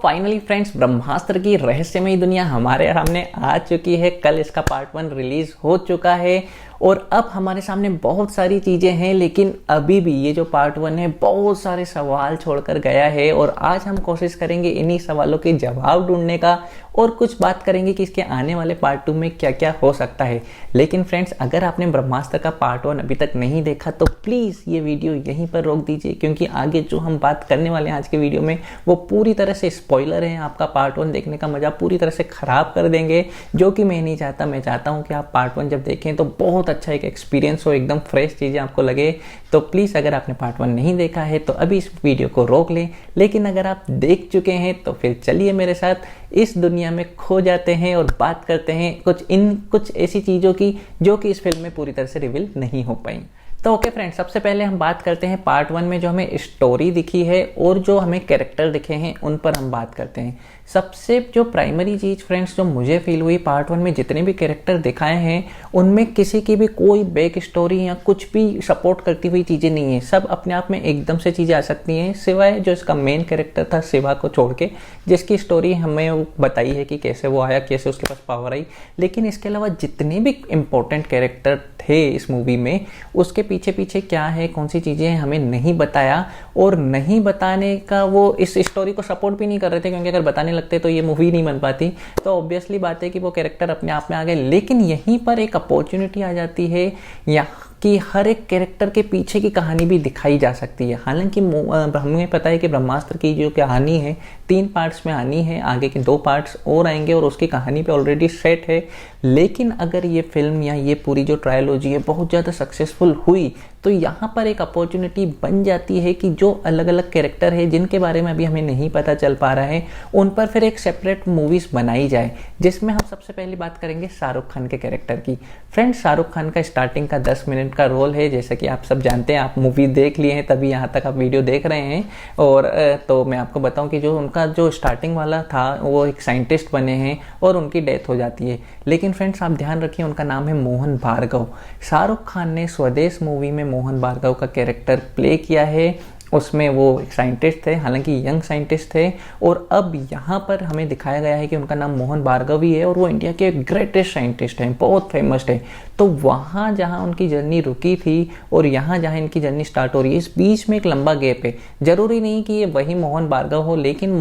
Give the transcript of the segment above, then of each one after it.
Finally friends, ब्रह्मास्त्र की रहस्यमयी दुनिया हमारे सामने आ चुकी है। कल इसका पार्ट 1 रिलीज हो चुका है और अब हमारे सामने बहुत सारी चीज़ें हैं, लेकिन अभी भी ये जो पार्ट 1 है बहुत सारे सवाल छोड़कर गया है। और आज हम कोशिश करेंगे इन्हीं सवालों के जवाब ढूंढने का और कुछ बात करेंगे कि इसके आने वाले पार्ट 2 में क्या क्या हो सकता है। लेकिन फ्रेंड्स, अगर आपने ब्रह्मास्त्र का पार्ट 1 अभी तक नहीं देखा तो प्लीज़ ये वीडियो यहीं पर रोक दीजिए, क्योंकि आगे जो हम बात करने वाले हैं आज के वीडियो में वो पूरी तरह से स्पॉइलर है। आपका पार्ट 1 देखने का मजा पूरी तरह से खराब कर देंगे, जो कि मैं नहीं चाहता। मैं चाहता हूँ कि आप पार्ट 1 जब देखें तो बहुत अच्छा एक एक्सपीरियंस हो, एकदम फ्रेश चीज़ें आपको लगे। तो प्लीज़ अगर आपने पार्ट 1 नहीं देखा है तो अभी इस वीडियो को रोक लें, लेकिन अगर आप देख चुके हैं तो फिर चलिए मेरे साथ इस दुनिया में खो जाते हैं और बात करते हैं कुछ ऐसी चीज़ों की जो कि इस फिल्म में पूरी तरह से रिवील नहीं हो पाई। तो ओके फ्रेंड्स, सबसे पहले हम बात करते हैं पार्ट 1 में जो हमें स्टोरी दिखी है और जो हमें कैरेक्टर दिखे हैं उन पर हम बात करते हैं। सबसे जो प्राइमरी चीज़ फ्रेंड्स जो मुझे फील हुई पार्ट 1 में जितने भी कैरेक्टर दिखाए हैं उनमें किसी की भी कोई बैक स्टोरी या कुछ भी सपोर्ट करती हुई चीज़ें नहीं है। सब अपने आप में एकदम से चीज़ें आ सकती हैं, सिवाय जो इसका मेन कैरेक्टर था शिवा को छोड़ के, जिसकी स्टोरी हमें बताई है कि कैसे वो आया, कैसे उसके पास पावर आई। लेकिन इसके अलावा जितने भी इंपॉर्टेंट कैरेक्टर थे इस मूवी में, उसके पीछे पीछे क्या है, कौन सी चीज़ें हमें नहीं बताया। और नहीं बताने का वो इस स्टोरी को सपोर्ट भी नहीं कर रहे थे, क्योंकि अगर बताने लगते तो ये मूवी नहीं बन पाती। तो ऑब्वियसली बात है कि वो कैरेक्टर अपने आप में आ गए। लेकिन यहीं पर एक अपॉर्चुनिटी आ जाती है या कि हर एक कैरेक्टर के पीछे की कहानी भी दिखाई जा सकती है। हालांकि हमें पता है कि ब्रह्मास्त्र की जो कहानी है 3 पार्ट्स में आनी है, आगे के 2 पार्ट्स और आएंगे और उसकी कहानी पे ऑलरेडी सेट है। लेकिन अगर ये फिल्म या ये पूरी जो ट्रायलॉजी है बहुत ज़्यादा सक्सेसफुल हुई तो यहाँ पर एक अपॉर्चुनिटी बन जाती है कि जो अलग अलग कैरेक्टर है जिनके बारे में अभी हमें नहीं पता चल पा रहा है, उन पर फिर एक सेपरेट मूवीज़ बनाई जाए, जिसमें हम सबसे पहले बात करेंगे शाहरुख खान के कैरेक्टर की। फ्रेंड्स, शाहरुख खान का स्टार्टिंग का 10 मिनट का रोल है, जैसे कि आप सब जानते हैं, आप मूवी देख लिए हैं तभी यहाँ तक आप वीडियो देख रहे हैं। और तो मैं आपको बताऊँ कि जो उनका जो स्टार्टिंग वाला था वो एक साइंटिस्ट बने हैं और उनकी डेथ हो जाती है। लेकिन फ्रेंड्स, आप ध्यान रखिए, उनका नाम है मोहन भार्गव। शाहरुख खान ने स्वदेश मूवी में मोहन भार्गव का कैरेक्टर प्ले किया है। उसमें वो एक साइंटिस्ट थे, हालांकि यंग साइंटिस्ट थे, और अब यहाँ पर हमें दिखाया गया है कि उनका नाम मोहन भार्गव ही है और वो इंडिया के ग्रेटेस्ट साइंटिस्ट हैं, बहुत फेमस है। तो वहाँ जहाँ उनकी जर्नी रुकी थी और यहाँ जहाँ इनकी जर्नी स्टार्ट हो रही है, इस बीच में एक लंबा गैप है। जरूरी नहीं कि ये वही मोहन भार्गव हो, लेकिन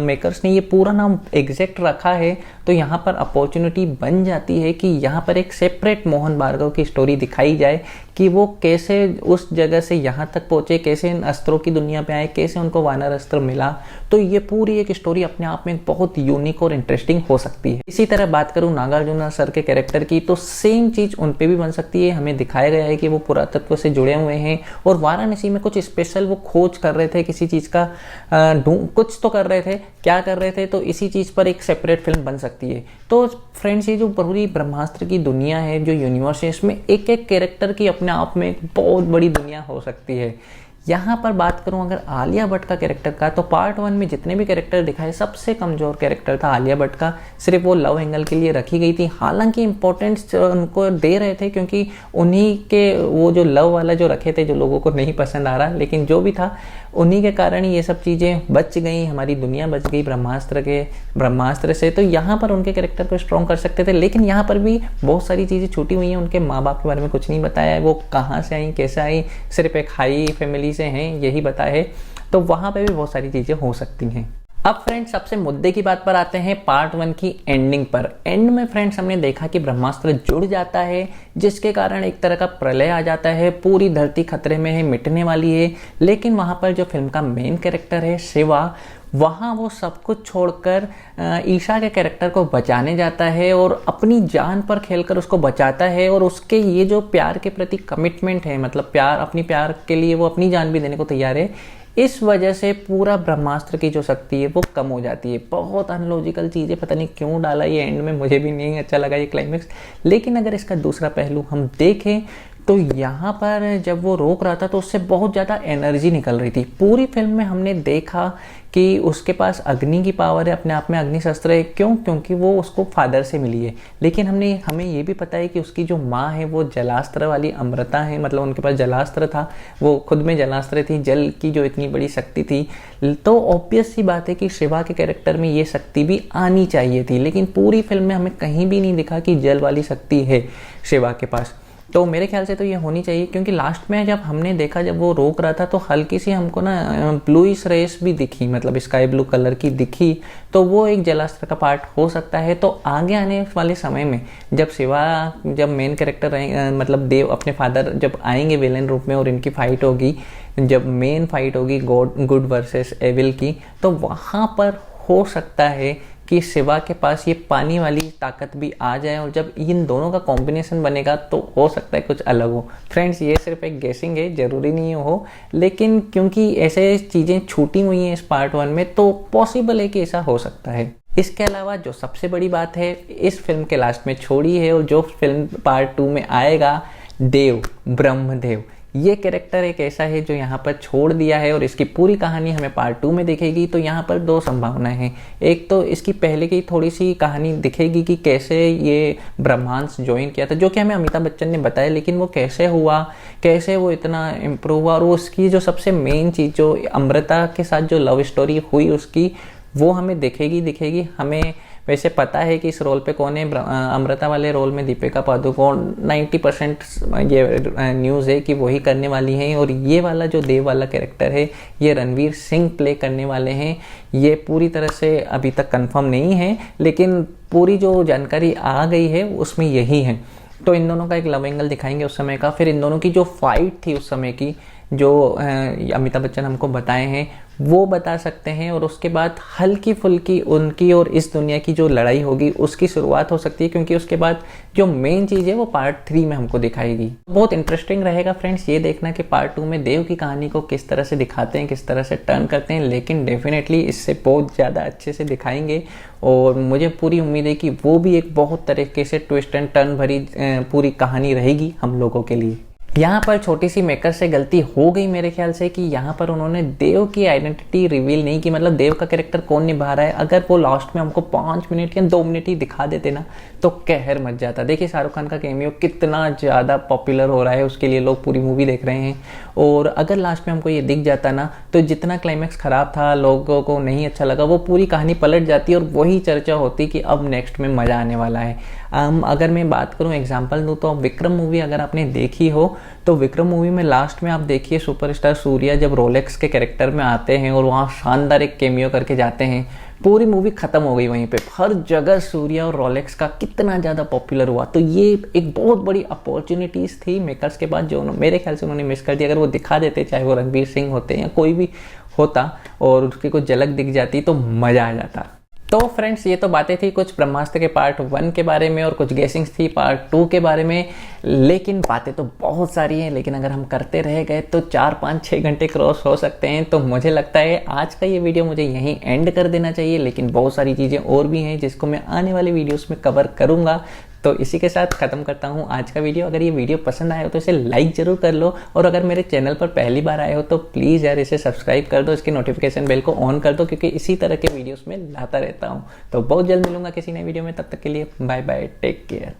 मेकर्स ने ये पूरा नाम एग्जैक्ट रखा है, तो यहाँ पर अपॉर्चुनिटी बन जाती है कि यहाँ पर एक सेपरेट मोहन भार्गव की स्टोरी दिखाई जाए कि वो कैसे उस जगह से यहाँ तक पहुँचे, कैसे इन अस्त्रों की दुनिया पे आए, कैसे उनको वानर अस्त्र मिला। तो ये पूरी एक स्टोरी अपने आप में बहुत यूनिक और इंटरेस्टिंग हो सकती है। इसी तरह बात करूँ नागार्जुन सर के कैरेक्टर की, तो सेम चीज़ उन पे भी बन सकती है। हमें दिखाया गया है कि वो पुरातत्व से जुड़े हुए हैं और वाराणसी में कुछ स्पेशल वो खोज कर रहे थे, किसी चीज़ का कुछ तो कर रहे थे, क्या कर रहे थे, तो इसी चीज़ पर एक सेपरेट फिल्म बन सकती है। तो फ्रेंड्स, ये जो पूरी ब्रह्मास्त्र की दुनिया है, जो यूनिवर्स है, इसमें एक एक कैरेक्टर की अपने आप में एक बहुत बड़ी दुनिया हो सकती है। यहाँ पर बात करूँ अगर आलिया भट्ट का कैरेक्टर का, तो पार्ट 1 में जितने भी कैरेक्टर दिखाए सबसे कमज़ोर कैरेक्टर था आलिया भट्ट का। सिर्फ वो लव एंगल के लिए रखी गई थी, हालांकि इंपॉर्टेंस उनको दे रहे थे क्योंकि उन्हीं के वो जो लव वाला जो रखे थे, जो लोगों को नहीं पसंद आ रहा, लेकिन जो भी था उन्हीं के कारण ही ये सब चीज़ें बच गई, हमारी दुनिया बच गई ब्रह्मास्त्र से। तो यहाँ पर उनके कैरेक्टर को स्ट्रॉन्ग कर सकते थे, लेकिन यहाँ पर भी बहुत सारी चीज़ें छूटी हुई हैं। उनके माँ बाप के बारे में कुछ नहीं बताया है, वो कहाँ से आई, कैसे आई, सिर्फ एक हाई फैमिली से हैं यही बताया है। तो वहाँ पे भी बहुत सारी चीज़ें हो सकती हैं। अब फ्रेंड्स, सबसे मुद्दे की बात पर आते हैं पार्ट 1 की एंडिंग पर। एंड में फ्रेंड्स हमने देखा कि ब्रह्मास्त्र जुड़ जाता है, जिसके कारण एक तरह का प्रलय आ जाता है, पूरी धरती खतरे में है, मिटने वाली है। लेकिन वहाँ पर जो फिल्म का मेन कैरेक्टर है शिवा, वहाँ वो सब कुछ छोड़कर ईशा के कैरेक्टर को बचाने जाता है और अपनी जान पर खेलकर उसको बचाता है। और उसके ये जो प्यार के प्रति कमिटमेंट है, मतलब अपनी प्यार के लिए वो अपनी जान भी देने को तैयार है, इस वजह से पूरा ब्रह्मास्त्र की जो शक्ति है वो कम हो जाती है। बहुत अनलॉजिकल चीज़ें, पता नहीं क्यों डाला ये एंड में, मुझे भी नहीं अच्छा लगा ये क्लाइमेक्स। लेकिन अगर इसका दूसरा पहलू हम देखें तो यहाँ पर जब वो रोक रहा था तो उससे बहुत ज़्यादा एनर्जी निकल रही थी। पूरी फिल्म में हमने देखा कि उसके पास अग्नि की पावर है, अपने आप में अग्नि शस्त्र है। क्यों? क्योंकि वो उसको फादर से मिली है। लेकिन हमें ये भी पता है कि उसकी जो माँ है वो जलास्त्र वाली अमृता है, मतलब उनके पास जलास्त्र था, वो खुद में जलास्त्र थी, जल की जो इतनी बड़ी शक्ति थी। तो ऑब्वियस सी बात है कि शिवा के कैरेक्टर में ये शक्ति भी आनी चाहिए थी, लेकिन पूरी फिल्म में हमें कहीं भी नहीं दिखा कि जल वाली शक्ति है शिवा के पास। तो मेरे ख्याल से तो ये होनी चाहिए, क्योंकि लास्ट में जब हमने देखा, जब वो रोक रहा था तो हल्की सी हमको ना ब्लूइश रेस भी दिखी, मतलब स्काई ब्लू कलर की दिखी। तो वो एक जलास्त्र का पार्ट हो सकता है। तो आगे आने वाले समय में जब मेन कैरेक्टर मतलब देव अपने फादर जब आएंगे विलेन रूप में और इनकी फाइट होगी, जब मेन फाइट होगी गुड वर्सेस एविल की, तो वहाँ पर हो सकता है कि शिवा के पास ये पानी वाली ताकत भी आ जाए, और जब इन दोनों का कॉम्बिनेशन बनेगा तो हो सकता है कुछ अलग हो। फ्रेंड्स, ये सिर्फ एक गेसिंग है, जरूरी नहीं हो, लेकिन क्योंकि ऐसे चीज़ें छूटी हुई हैं इस पार्ट 1 में, तो पॉसिबल है कि ऐसा हो सकता है। इसके अलावा जो सबसे बड़ी बात है इस फिल्म के लास्ट में छोड़ी है, और जो फिल्म पार्ट 2 में आएगा, देव, ब्रह्मदेव, ये कैरेक्टर एक ऐसा है जो यहाँ पर छोड़ दिया है, और इसकी पूरी कहानी हमें पार्ट 2 में दिखेगी। तो यहाँ पर दो संभावनाएं हैं। एक तो इसकी पहले की थोड़ी सी कहानी दिखेगी कि कैसे ये ब्रह्मांस ज्वाइन किया था, जो कि हमें अमिताभ बच्चन ने बताया, लेकिन वो कैसे हुआ, कैसे वो इतना इम्प्रूव हुआ, और उसकी जो सबसे मेन चीज़ जो अमृता के साथ जो लव स्टोरी हुई उसकी, वो हमें दिखेगी। हमें वैसे पता है कि इस रोल पे कौन है, अमृता वाले रोल में दीपिका पादुकोण 90% ये न्यूज़ है कि वही करने वाली हैं, और ये वाला जो देव वाला कैरेक्टर है ये रणवीर सिंह प्ले करने वाले हैं। ये पूरी तरह से अभी तक कंफर्म नहीं है, लेकिन पूरी जो जानकारी आ गई है उसमें यही है। तो इन दोनों का एक लव एंगल दिखाएंगे उस समय का। फिर इन दोनों की जो फाइट थी उस समय की, जो अमिताभ बच्चन हमको बताए हैं, वो बता सकते हैं। और उसके बाद हल्की फुल्की उनकी और इस दुनिया की जो लड़ाई होगी उसकी शुरुआत हो सकती है, क्योंकि उसके बाद जो मेन चीज़ है वो पार्ट 3 में हमको दिखाएगी। बहुत इंटरेस्टिंग रहेगा फ्रेंड्स ये देखना कि पार्ट 2 में देव की कहानी को किस तरह से दिखाते हैं, किस तरह से टर्न करते हैं, लेकिन डेफिनेटली इससे बहुत ज़्यादा अच्छे से दिखाएंगे। और मुझे पूरी उम्मीद है कि वो भी एक बहुत तरीके से ट्विस्ट एंड टर्न भरी पूरी कहानी रहेगी हम लोगों के लिए। यहाँ पर छोटी सी मेकर से गलती हो गई मेरे ख्याल से, कि यहाँ पर उन्होंने देव की आइडेंटिटी रिवील नहीं की, मतलब देव का कैरेक्टर कौन निभा रहा है। अगर वो लास्ट में हमको 5 मिनट या 2 मिनट ही दिखा देते ना तो कहर मच जाता। देखिए शाहरुख खान का कैमियो कितना ज़्यादा पॉपुलर हो रहा है, उसके लिए लोग पूरी मूवी देख रहे हैं। और अगर लास्ट में हमको ये दिख जाता ना तो जितना क्लाइमैक्स ख़राब था, लोगों को नहीं अच्छा लगा, वो पूरी कहानी पलट जाती और वही चर्चा होती कि अब नेक्स्ट में मज़ा आने वाला है। अगर मैं बात करूँ, एग्जाम्पल दूँ, तो विक्रम मूवी अगर आपने देखी हो तो विक्रम मूवी में लास्ट में आप देखिए सुपरस्टार सूर्या जब रोलेक्स के कैरेक्टर में आते हैं और वहाँ शानदार एक कैमियो करके जाते हैं, पूरी मूवी खत्म हो गई वहीं पे। हर जगह सूर्या और रोलेक्स का कितना ज़्यादा पॉपुलर हुआ। तो ये एक बहुत बड़ी अपॉर्चुनिटीज़ थी मेकर्स के पास, जो मेरे ख्याल से उन्होंने मिस कर दिया। अगर वो दिखा देते, चाहे वो रणवीर सिंह होते या कोई भी होता, और उसकी कुछ झलक दिख जाती तो मज़ा आ जाता। तो फ्रेंड्स, ये तो बातें थी कुछ ब्रह्मास्त्र के पार्ट 1 के बारे में, और कुछ गेसिंग्स थी पार्ट 2 के बारे में। लेकिन बातें तो बहुत सारी हैं, लेकिन अगर हम करते रह गए तो 4, 5, 6 घंटे क्रॉस हो सकते हैं। तो मुझे लगता है आज का ये वीडियो मुझे यहीं एंड कर देना चाहिए, लेकिन बहुत सारी चीज़ें और भी हैं जिसको मैं आने वाली वीडियोस में कवर करूँगा। तो इसी के साथ ख़त्म करता हूँ आज का वीडियो। अगर ये वीडियो पसंद आया हो तो इसे लाइक ज़रूर कर लो, और अगर मेरे चैनल पर पहली बार आए हो तो प्लीज़ यार इसे सब्सक्राइब कर दो, इसकी नोटिफिकेशन बेल को ऑन कर दो, क्योंकि इसी तरह के वीडियोस में लाता रहता हूँ। तो बहुत जल्द मिलूंगा किसी नए वीडियो में, तब तक के लिए बाय बाय, टेक केयर।